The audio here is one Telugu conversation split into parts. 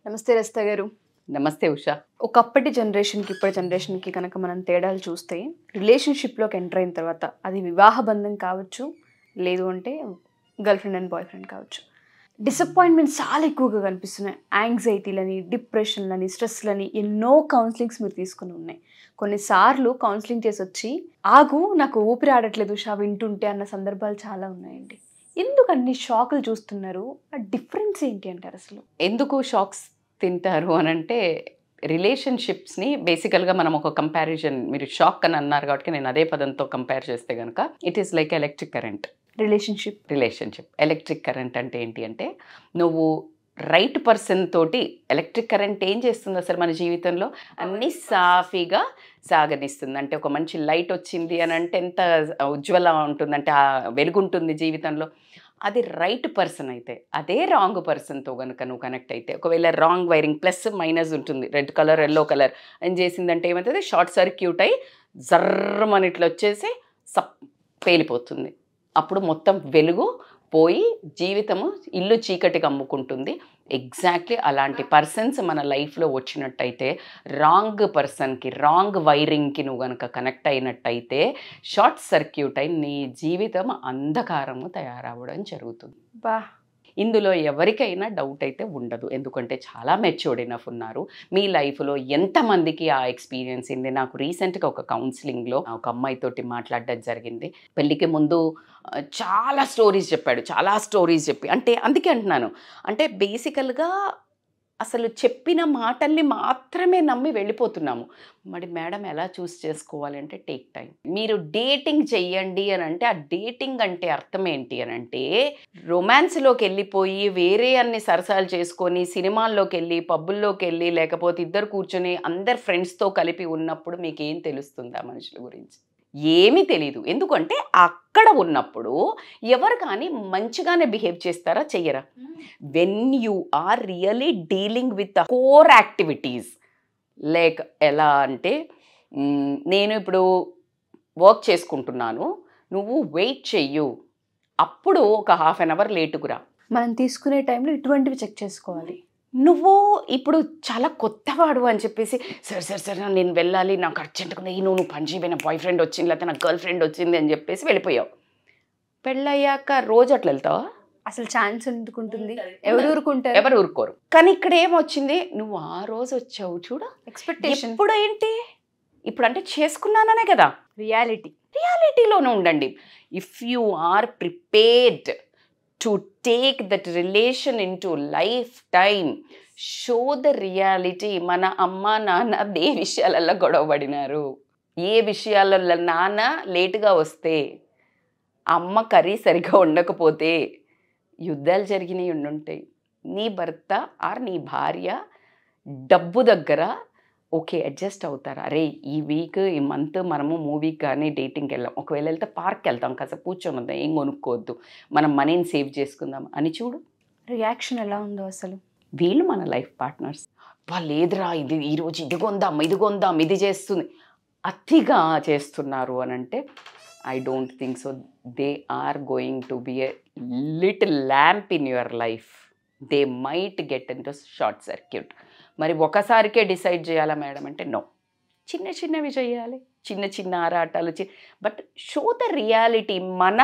నమస్తే రస్తా గారు. నమస్తే ఉషా. ఒకప్పటి జనరేషన్కి ఇప్పటి జనరేషన్కి కనుక మనం తేడాలు చూస్తే రిలేషన్షిప్లోకి ఎంటర్ అయిన తర్వాత అది వివాహ బంధం కావచ్చు, లేదు అంటే girl friend and boy friend కావచ్చు, డిసప్పాయింట్మెంట్ చాలా ఎక్కువగా కనిపిస్తున్నాయి. యాంగ్జైటీలని, డిప్రెషన్లని, స్ట్రెస్లని ఎన్నో కౌన్సిలింగ్స్ మీరు తీసుకుని ఉన్నాయి. కొన్నిసార్లు కౌన్సిలింగ్ చేసి వచ్చి ఆగు నాకు ఊపిరి ఆడట్లేదు ఉషా వింటుంటే అన్న సందర్భాలు చాలా ఉన్నాయండి. ఎందుకు అన్ని షాకులు చూస్తున్నారు? ఆ డిఫరెన్స్ ఏంటి అంటారు అసలు? ఎందుకు షాక్స్ తింటారు అని అంటే రిలేషన్షిప్స్ని బేసికల్గా మనం ఒక కంపారిజన్, మీరు షాక్ అని అన్నారు కాబట్టి నేను అదే పదంతో కంపేర్ చేస్తే కనుక it is like electric current. Relationship electric current అంటే ఏంటి అంటే నువ్వు రైట్ పర్సన్ తోటి ఎలక్ట్రిక్ కరెంట్ ఏం చేస్తుంది అసలు మన జీవితంలో అన్నీ సాఫీగా సాగనిస్తుంది. అంటే ఒక మంచి లైట్ వచ్చింది అని అంటే ఎంత ఉజ్వల ఉంటుంది, అంటే ఆ వెలుగుంటుంది జీవితంలో. అది రైట్ పర్సన్ అయితే. అదే రాంగ్ పర్సన్తో కనుక నువ్వు కనెక్ట్ అయితే, ఒకవేళ రాంగ్ వైరింగ్ ప్లస్ మైనస్ ఉంటుంది, రెడ్ కలర్ ఎల్లో కలర్ అని చేసిందంటే ఏమవుతుంది, షార్ట్ సర్క్యూట్ అయి జర్రమని ఇట్లా వచ్చేసి పేలిపోతుంది. అప్పుడు మొత్తం వెలుగు పోయి జీవితము ఇల్లు చీకటికి అమ్ముకుంటుంది. ఎగ్జాక్ట్లీ అలాంటి పర్సన్స్ మన లైఫ్లో వచ్చినట్టయితే, రాంగ్ పర్సన్కి రాంగ్ వైరింగ్కి నువ్వు కనుక కనెక్ట్ అయినట్టయితే షార్ట్ సర్క్యూట్ అయి నీ జీవితం అంధకారము తయారవ్వడం జరుగుతుంది. ఇందులో ఎవరికైనా డౌట్ అయితే ఉండదు, ఎందుకంటే చాలా మెచ్యూర్డ్ ఎనఫ్ ఉన్నారు. మీ లైఫ్లో ఎంతమందికి ఆ ఎక్స్పీరియన్స్ ఉంది? నాకు రీసెంట్గా ఒక కౌన్సిలింగ్లో ఒక అమ్మాయితోటి మాట్లాడడం జరిగింది. పెళ్ళికి ముందు చాలా స్టోరీస్ చెప్పి, అంటే అందుకే అంటున్నాను, అంటే బేసికల్గా అసలు చెప్పిన మాటల్ని మాత్రమే నమ్మి వెళ్ళిపోతున్నాము. మరి మేడం ఎలా చూస్ చేసుకోవాలి అంటే టేక్ టైం. మీరు డేటింగ్ చెయ్యండి అని అంటే ఆ డేటింగ్ అంటే అర్థం ఏంటి అని అంటే రొమాన్స్లోకి వెళ్ళిపోయి వేరే అన్ని సరసాలు చేసుకొని సినిమాల్లోకి వెళ్ళి పబ్బుల్లోకి వెళ్ళి లేకపోతే ఇద్దరు కూర్చొని అందరు ఫ్రెండ్స్తో కలిపి ఉన్నప్పుడు మీకు ఏం తెలుస్తుంది ఆ మనుషుల గురించి? ఏమీ తెలీదు. ఎందుకంటే అక్కడ ఉన్నప్పుడు ఎవరు కానీ మంచిగానే బిహేవ్ చేస్తారా, చెయ్యరా? When you are really dealing with the core activities, like ఎలా అంటే నేను ఇప్పుడు వర్క్ చేసుకుంటున్నాను, నువ్వు వెయిట్ చెయ్యు, అప్పుడు ఒక హాఫ్ అన్ అవర్ లేటుకురా. మనం తీసుకునే టైంలో ఇటువంటివి చెక్ చేసుకోవాలి. నువ్వు ఇప్పుడు చాలా కొత్తవాడు అని చెప్పేసి సరే నేను వెళ్ళాలి, నాకు అర్జెంటుగా నువ్వు పని చేయబోయిన బాయ్ ఫ్రెండ్ వచ్చింది లేకపోతే నాకు గర్ల్ ఫ్రెండ్ వచ్చింది అని చెప్పేసి వెళ్ళిపోయావు. పెళ్ళయ్యాక రోజు అట్లా వెళ్తావా? అసలు ఛాన్స్ ఎందుకుంటుంది? ఎవరు ఊరుకోరు. కానీ ఇక్కడ ఏమొచ్చింది, నువ్వు ఆ రోజు వచ్చావు చూడు, ఎక్స్పెక్టేషన్. ఇప్పుడు ఏంటి, ఇప్పుడు అంటే చేసుకున్నాననే కదా. రియాలిటీలోనే ఉండండి. If you are prepared to take that relation into lifetime, show the reality. మన అమ్మ నాన్న ఏ విషయాలలో గొడవపడినారు, ఏ విషయాలలో నాన్న లేటుగా వస్తే, అమ్మ కర్రీ సరిగా ఉండకపోతే యుద్ధాలు జరిగినవి ఉండుంటాయి. నీ భర్త ఆర్ నీ భార్య డబ్బు దగ్గర ఓకే అడ్జస్ట్ అవుతారు. అరే ఈ వీక్ ఈ మంత్ మనము మూవీకి కానీ డేటింగ్కి వెళ్ళాం, ఒకవేళ వెళ్తే పార్క్కి వెళ్తాం, కాసేపు కూర్చొని వద్దాం, ఏం కొనుక్కోవద్దు, మనం మనీని సేవ్ చేసుకుందాం అని చూడు. రియాక్షన్ ఎలా ఉందో అసలు. వీళ్ళు మన లైఫ్ పార్ట్నర్స్. లేదురా ఇది ఈరోజు ఇది కొందాం ఇది చేస్తుంది, అతిగా చేస్తున్నారు అని అంటే I don't think so. They are going to be a little lamp in your life. They might get in to short circuit. మరి ఒకసారికే డిసైడ్ చేయాలా మేడం అంటే నో, చిన్నవి చేయాలి, చిన్న ఆరాటాలు. But show the reality. మన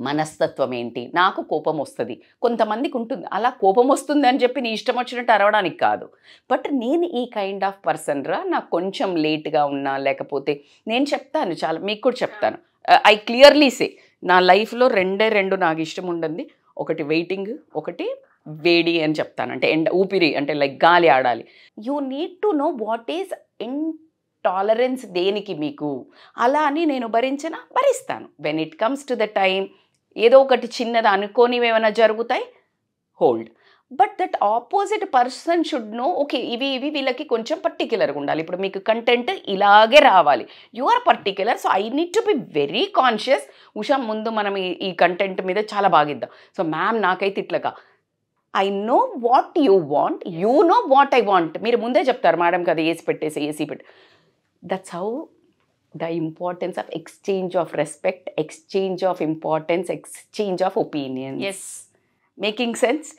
మనస్తత్వం ఏంటి? నాకు కోపం వస్తుంది, కొంతమందికి ఉంటుంది, అలా కోపం వస్తుంది అని చెప్పి నీ ఇష్టం వచ్చినట్టు అరవడానికి కాదు. బట్ నేను ఈ కైండ్ ఆఫ్ పర్సన్ రా, నాకు కొంచెం లేట్గా ఉన్నా లేకపోతే నేను చెప్తాను, చాలా మీకు కూడా చెప్తాను. ఐ క్లియర్లీ సే నా లైఫ్లో రెండు నాకు ఇష్టం ఉండండి. ఒకటి వెయిటింగ్, ఒకటి వేడి అని చెప్తాను, అంటే ఊపిరి అంటే లైక్ గాలి ఆడాలి. You need to know what is intolerance దేనికి మీకు. అలా అని నేను భరిస్తాను. When it comes to the time ఏదో ఒకటి చిన్నది అనుకోని ఏమైనా జరుగుతాయి, hold. But that opposite person should know okay ఇవి వీళ్ళకి కొంచెం పర్టిక్యులర్గా ఉండాలి. ఇప్పుడు మీకు కంటెంట్ ఇలాగే రావాలి, you are particular, so I need to be very conscious. Usha ముందు మనం ఈ కంటెంట్ మీద చాలా బాగిద్దాం. సో మ్యామ్ నాకైతే ఇట్లాగా I know what you want, you know what I want. మీరు ముందే చెప్తారు మేడం కదా ఏసీ పెట్టు. That's how the importance of exchange of respect, exchange of importance, exchange of opinions. Yes, making sense?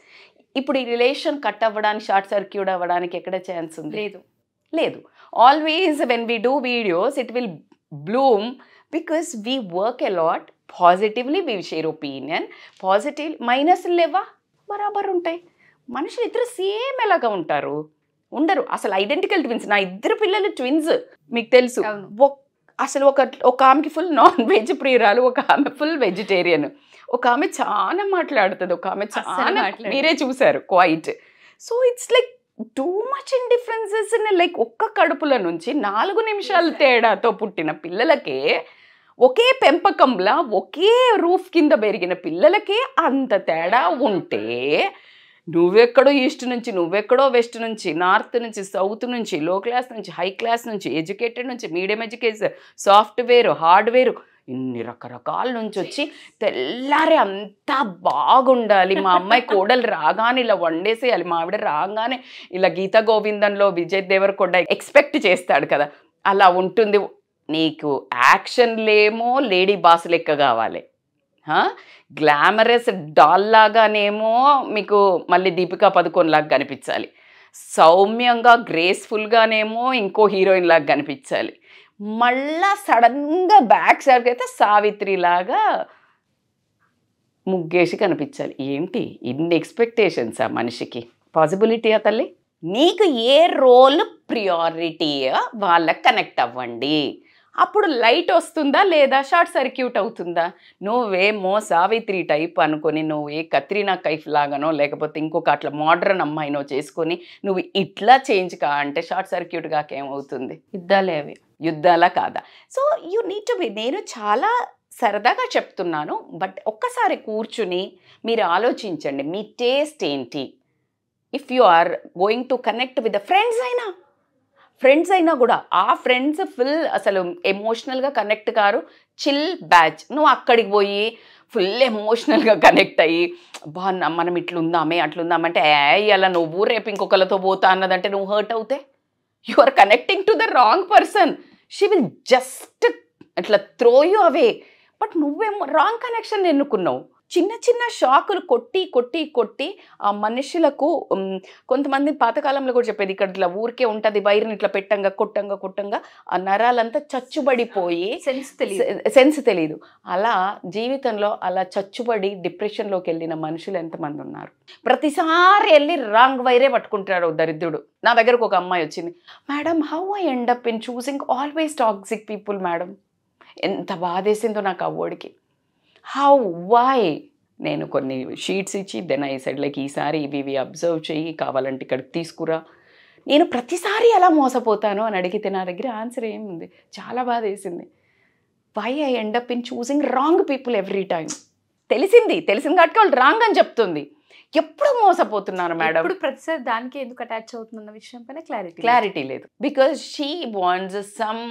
ఇప్పుడు ఈ రిలేషన్ కట్ అవ్వడానికి, షార్ట్ సర్క్యూట్ అవ్వడానికి ఎక్కడ ఛాన్స్ ఉంది? లేదు. లేదు. Always when we do videos it will bloom because we work a lot. Positively we share opinion. Positive minus లేవా? బరాబర్ ఉంటాయి. మనుషులు ఇద్దరు సేమ్ ఎలాగా ఉంటారు? ఉండరు. అసలు ఐడెంటికల్ ట్విన్స్. నా ఇద్దరు పిల్లలు ట్విన్స్, మీకు తెలుసు. అసలు ఒక ఆమెకి ఫుల్ నాన్ వెజ్ ప్రియురాలు, ఒక ఆమె ఫుల్ వెజిటేరియన్. ఒక ఆమె చాలా మాట్లాడుతుంది, ఒక ఆమె చాలా, మీరే చూసారు, quite. So it's like too much in differences. Like ఒక్క కడుపుల నుంచి 4 నిమిషాల తేడాతో పుట్టిన పిల్లలకే, ఒకే పెంపకంలా ఒకే రూఫ్ కింద పెరిగిన పిల్లలకే అంత తేడా ఉంటే, నువ్వెక్కడో ఈస్ట్ నుంచి, నువ్వెక్కడో వెస్ట్ నుంచి, నార్త్ నుంచి, సౌత్ నుంచి, లో క్లాస్ నుంచి, హై క్లాస్ నుంచి, ఎడ్యుకేటెడ్ నుంచి, మీడియం ఎడ్యుకేషన్, సాఫ్ట్వేర్, హార్డ్వేర్, ఇన్ని రకరకాల నుంచి వచ్చి తెల్లారే అంతా బాగుండాలి. మా అమ్మాయి కోడలు రాగానే ఇలా వండేసేయాలి, మా ఆవిడ రాగానే ఇలా గీతా గోవిందంలో విజయ్ దేవరకొండ ఎక్స్పెక్ట్ చేస్తాడు కదా, అలా ఉంటుంది. నీకు యాక్షన్లేమో లేడీ బాస్ లెక్క కావాలి, గ్లామరస్ డాల్ లాగానేమో మీకు మళ్ళీ దీపికా పదుకోన్ లాగా కనిపించాలి, సౌమ్యంగా గ్రేస్ఫుల్గానేమో ఇంకో హీరోయిన్ లాగా కనిపించాలి, మళ్ళా సడన్గా బ్యాక్ సైడ్కి అయితే సావిత్రి లాగా ముగ్గేసి కనిపించాలి. ఏంటి ఇన్ని ఎక్స్పెక్టేషన్స్ ఆ మనిషికి? పాసిబిలిటీయా తల్లి? నీకు ఏ రోల్ ప్రియారిటీయా వాళ్ళకి కనెక్ట్ అవ్వండి. అప్పుడు లైట్ వస్తుందా లేదా షార్ట్ సర్క్యూట్ అవుతుందా? నువ్వేమో సావిత్రి టైప్ అనుకొని నువ్వు ఏ కత్రీనా కైఫ్ లాగానో లేకపోతే ఇంకొక అట్లా మోడ్రన్ అమ్మాయినో చేసుకొని నువ్వు ఇట్లా చేంజ్ కా అంటే షార్ట్ సర్క్యూట్ కాకేమవుతుంది? యుద్ధాలే అవి, యుద్ధాలా కాదా? So you need to be. నేను చాలా సరదాగా చెప్తున్నాను, బట్ ఒక్కసారి కూర్చుని మీరు ఆలోచించండి, మీ టేస్ట్ ఏంటి. If you are going to connect with the friends అయినా కూడా ఆ ఫ్రెండ్స్ ఫుల్ అసలు ఎమోషనల్గా కనెక్ట్ కారు, చిల్ బ్యాచ్. నువ్వు అక్కడికి పోయి ఫుల్ ఎమోషనల్గా కనెక్ట్ అయ్యి మనం ఇట్లుందామే అట్లుందామంటే అలా నువ్వు రేపు ఇంకొకరితో పోతా అన్నదంటే నువ్వు హర్ట్ అవుతే you are connecting to the wrong person. She will just అట్లా త్రో యూ అవే. బట్ నువ్వేమో రాంగ్ కనెక్షన్ ఎన్నుకున్నావు. చిన్న చిన్న షాకులు కొట్టి ఆ మనుషులకు, కొంతమంది పాతకాలంలో కూడా చెప్పేది, ఇక్కడ ఇట్లా ఊరికే ఉంటుంది వైర్ని ఇట్లా కొట్టంగా ఆ నరాలంతా చచ్చుబడిపోయి సెన్స్ తెలియదు. అలా జీవితంలో అలా చచ్చుబడి డిప్రెషన్లోకి వెళ్ళిన మనుషులు ఎంతమంది ఉన్నారు? ప్రతిసారి వెళ్ళి రాంగ్ వైరే పట్టుకుంటాడు దరిద్రుడు. నా దగ్గరకు ఒక అమ్మాయి వచ్చింది, madam how I end up in choosing always toxic people madam. ఎంత బాధేసిందో నాకు ఆ వర్డ్కి. How why? నేను కొన్ని షీట్స్ ఇచ్చి దెన్ ఐ సెడ్ లైక్ ఈసారి ఇవి అబ్జర్వ్ చెయ్యి, కావాలంటే ఇక్కడికి తీసుకురా. నేను ప్రతిసారి ఎలా మోసపోతాను అని అడిగితే నా దగ్గర ఆన్సర్ ఏముంది? చాలా బాధ వేసింది. Why I end up in choosing wrong people every time. తెలిసింది కాబట్టి వాళ్ళు రాంగ్ అని చెప్తుంది. ఎప్పుడు మోసపోతున్నాను మేడం? ఇప్పుడు ప్రతిసారి దానికి ఎందుకు అటాచ్ అవుతుందన్న విషయం పైన క్లారిటీ లేదు. Because she wants some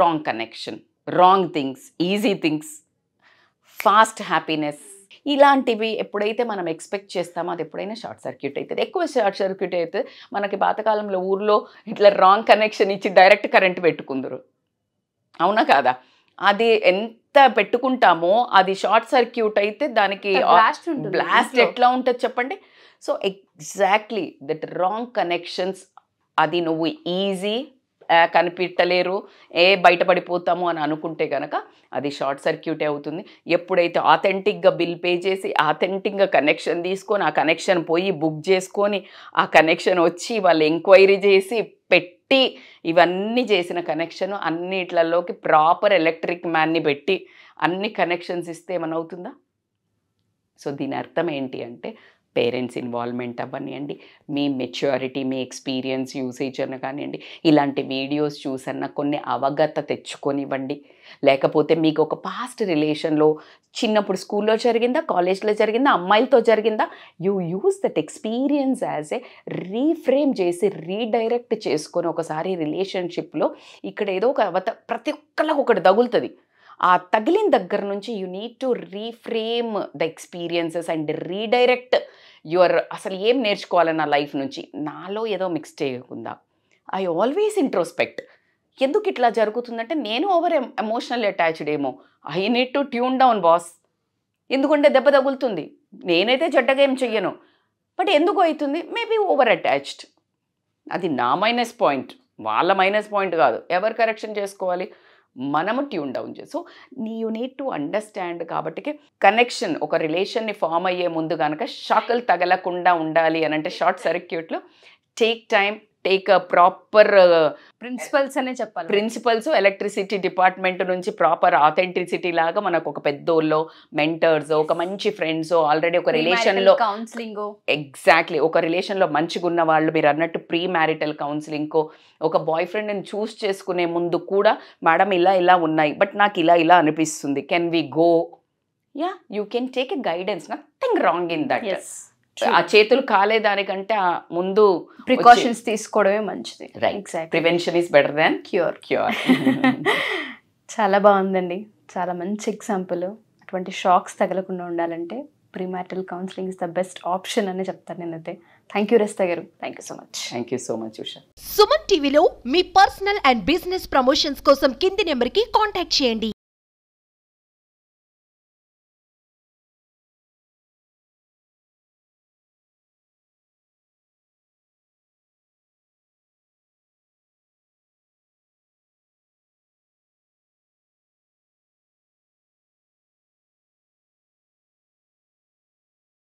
wrong connection, wrong things, easy things, fast happiness. ఇలాంటివి ఎప్పుడైతే మనం ఎక్స్పెక్ట్ చేస్తామో అది ఎప్పుడైనా షార్ట్ సర్క్యూట్ అవుతుంది. ఎక్కువ షార్ట్ సర్క్యూట్ అయితే మనకి పాతకాలంలో ఊర్లో ఇట్లా రాంగ్ కనెక్షన్ ఇచ్చి డైరెక్ట్ కరెంట్ పెట్టుకుందరు, అవునా కాదా? అది ఎంత పెట్టుకుంటామో అది షార్ట్ సర్క్యూట్ అయితే దానికి బ్లాస్ట్ ఎట్లా ఉంటుంది చెప్పండి. So exactly that wrong connections, అది నువ్వు ఈజీ కనిపెట్టలేరు, బయటపడిపోతాము అని అనుకుంటే కనుక అది షార్ట్ సర్క్యూటే అవుతుంది. ఎప్పుడైతే ఆథెంటిక్గా బిల్ పే చేసి ఆథెంటిక్గా కనెక్షన్ తీసుకొని ఆ కనెక్షన్ పోయి బుక్ చేసుకొని ఆ కనెక్షన్ వచ్చి వాళ్ళు ఎంక్వైరీ చేసి పెట్టి ఇవన్నీ చేసిన కనెక్షన్ అన్నిట్లలోకి ప్రాపర్ ఎలక్ట్రిక్ మ్యాన్ని పెట్టి అన్ని కనెక్షన్స్ ఇస్తే ఏమనవుతుందా? సో దీని అర్థం ఏంటి అంటే పేరెంట్స్ ఇన్వాల్వ్మెంట్ అవ్వనివ్వండి, మీ మెచ్యూరిటీ, మీ ఎక్స్పీరియన్స్, యూసేజ్ అన్న కానివ్వండి, ఇలాంటి వీడియోస్ చూసన్న కొన్ని అవగత తెచ్చుకొనివ్వండి. లేకపోతే మీకు ఒక పాస్ట్ రిలేషన్లో చిన్నప్పుడు స్కూల్లో జరిగిందా, కాలేజ్లో జరిగిందా, అమ్మాయిలతో జరిగిందా, you use that experience as a reframe చేసి రీడైరెక్ట్ చేసుకొని ఒకసారి రిలేషన్షిప్లో ఇక్కడ ఏదో ఒక ప్రతి ఒక్కళ్ళకి ఒకటి తగులుతుంది. ఆ తగిలిన దగ్గర నుంచి you need to reframe the experiences and redirect your అసలు ఏం నేర్చుకోవాలి నా లైఫ్ నుంచి, నాలో ఏదో మిక్స్ చేయకుండా. I always introspect. ఎందుకు ఇట్లా జరుగుతుందంటే నేను ఓవర్ ఎమోషనల్ అటాచ్డ్ ఏమో. I need to tune down boss. ఎందుకంటే దెబ్బ తగులుతుంది. నేనైతే చెడ్డగా ఏం చెయ్యను, బట్ ఎందుకు అవుతుంది? Maybe over attached. అది నా మైనస్ పాయింట్, వాళ్ళ మైనస్ పాయింట్ కాదు. ఎవరు కరెక్షన్ చేసుకోవాలి? మనము ట్యూన్ డౌన్ చేసి. So you need to understand. కాబట్టి కనెక్షన్, ఒక రిలేషన్ని ఫామ్ అయ్యే ముందు కనుక షాకులు తగలకుండా ఉండాలి అని అంటే షార్ట్ సర్క్యూట్లు, take time, take a proper principles అనే చెప్పాలి. ప్రిన్సిపల్స్ ఎలక్ట్రిసిటీ డిపార్ట్మెంట్ నుంచి ప్రాపర్ ఆథెంటిసిటీ లాగా మనకు ఒక పెద్దోళ్ళో, మెంటర్స్, ఒక మంచి ఫ్రెండ్స్, ఆల్రెడీ ఒక రిలేషన్లో కౌన్సిలింగ్, ఎగ్జాక్ట్లీ ఒక రిలేషన్లో మంచిగా ఉన్న వాళ్ళు, మీరు అన్నట్టు ప్రీ మ్యారిటల్ కౌన్సిలింగ్కో, ఒక బాయ్ ఫ్రెండ్ని చూస్ చేసుకునే ముందు కూడా మేడం ఇలా ఉన్నాయి, బట్ నాకు ఇలా అనిపిస్తుంది, can we go? Yeah, you can take a guidance, nothing wrong in that. ఆ చేతులు కాలేదానికంటే ముందు ప్రికాషన్స్ తీసుకోవడమే మంచిది. Prevention is better than cure. చాలా బాగుందండి, చాలా మంచి ఎగ్జాంపుల్. అటువంటి షాక్స్ తగలకుండా ఉండాలంటే premarital counselling is the best option అని చెప్తాను నేనైతే. థ్యాంక్ యూ రస్తా గారు, thank you so much. Thank you so much Usha. Suman టీవీలో మీ పర్సనల్ అండ్ బిజినెస్ ప్రమోషన్స్ కోసం కింది నెంబర్కి కాంటాక్ట్ చేయండి.